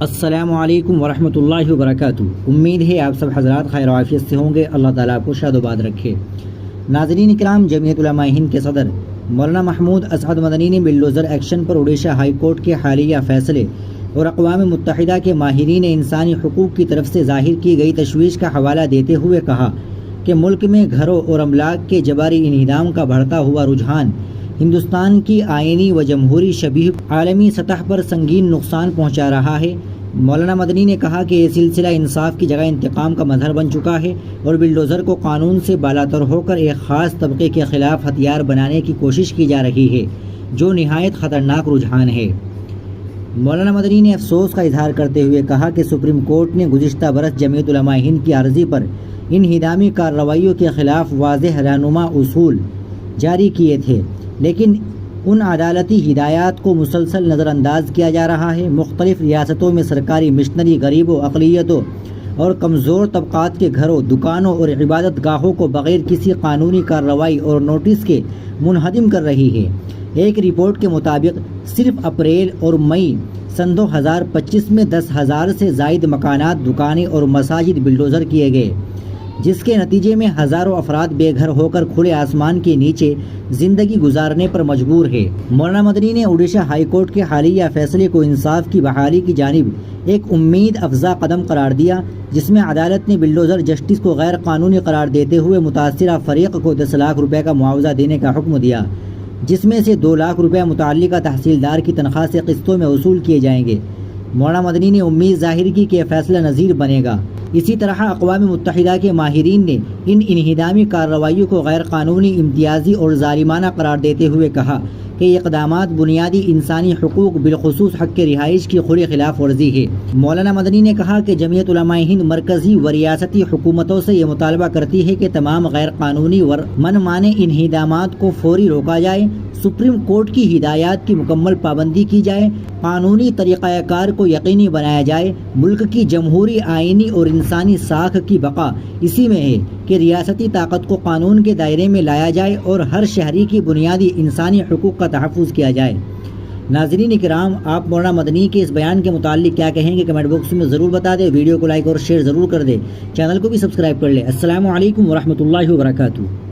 السلام علیکم ورحمۃ اللہ وبرکاتہ۔ امید ہے آپ سب حضرات خیر و عافیت سے ہوں گے۔ اللہ تعالیٰ آپ کو شاد و باد رکھے۔ ناظرین کرام، جمعیت علماء ہند کے صدر مولانا محمود اسعد مدنی نے بلڈوزر ایکشن پر اڈیشہ ہائی کورٹ کے حالیہ فیصلے اور اقوام متحدہ کے ماہرین انسانی حقوق کی طرف سے ظاہر کی گئی تشویش کا حوالہ دیتے ہوئے کہا کہ ملک میں گھروں اور املاک کے جباری انہدام کا بڑھتا ہوا رجحان ہندوستان کی آئینی و جمہوری شبیہ عالمی سطح پر سنگین نقصان پہنچا رہا ہے۔ مولانا مدنی نے کہا کہ یہ سلسلہ انصاف کی جگہ انتقام کا مظہر بن چکا ہے اور بلڈوزر کو قانون سے بالاتر ہو کر ایک خاص طبقے کے خلاف ہتھیار بنانے کی کوشش کی جا رہی ہے، جو نہایت خطرناک رجحان ہے۔ مولانا مدنی نے افسوس کا اظہار کرتے ہوئے کہا کہ سپریم کورٹ نے گزشتہ برس جمعیت علماء ہند کی عرضی پر انہدامی کارروائیوں کے خلاف واضح رہنما اصول جاری کیے تھے، لیکن ان عدالتی ہدایات کو مسلسل نظر انداز کیا جا رہا ہے۔ مختلف ریاستوں میں سرکاری مشنری غریبوں، اقلیتوں اور کمزور طبقات کے گھروں، دکانوں اور عبادت گاہوں کو بغیر کسی قانونی کارروائی اور نوٹس کے منہدم کر رہی ہے۔ ایک رپورٹ کے مطابق صرف اپریل اور مئی سن 2025 میں 10,000 سے زائد مکانات، دکانیں اور مساجد بلڈوزر کیے گئے، جس کے نتیجے میں ہزاروں افراد بے گھر ہو کر کھلے آسمان کے نیچے زندگی گزارنے پر مجبور ہے۔ مولانا مدنی نے اڈیشہ ہائی کورٹ کے حالیہ فیصلے کو انصاف کی بحالی کی جانب ایک امید افزا قدم قرار دیا، جس میں عدالت نے بلڈوزر جسٹس کو غیر قانونی قرار دیتے ہوئے متاثرہ فریق کو 10 لاکھ روپے کا معاوضہ دینے کا حکم دیا، جس میں سے 2 لاکھ روپے متعلقہ تحصیلدار کی تنخواہ سے قسطوں میں وصول کیے جائیں گے۔ مولانا مدنی نے امید ظاہر کی کہ یہ فیصلہ نظیر بنے گا۔ اسی طرح اقوام متحدہ کے ماہرین نے ان انہدامی کارروائیوں کو غیر قانونی، امتیازی اور ظالمانہ قرار دیتے ہوئے کہا کہ یہ اقدامات بنیادی انسانی حقوق بالخصوص حق رہائش کی کھلی خلاف ورزی ہے۔ مولانا مدنی نے کہا کہ جمعیت علماء ہند مرکزی و ریاستی حکومتوں سے یہ مطالبہ کرتی ہے کہ تمام غیر قانونی و من مانے انہدامات کو فوری روکا جائے، سپریم کورٹ کی ہدایات کی مکمل پابندی کی جائے، قانونی طریقہ کار کو یقینی بنایا جائے۔ ملک کی جمہوری، آئینی اور انسانی ساکھ کی بقا اسی میں ہے کہ ریاستی طاقت کو قانون کے دائرے میں لایا جائے اور ہر شہری کی بنیادی انسانی حقوق کا تحفظ کیا جائے۔ ناظرین کرام، آپ مولانا مدنی کے اس بیان کے متعلق کیا کہیں گے؟ کمنٹ باکس میں ضرور بتا دیں۔ ویڈیو کو لائک اور شیئر ضرور کر دیں، چینل کو بھی سبسکرائب کر لیں۔ السلام علیکم ورحمۃ اللہ وبرکاتہ۔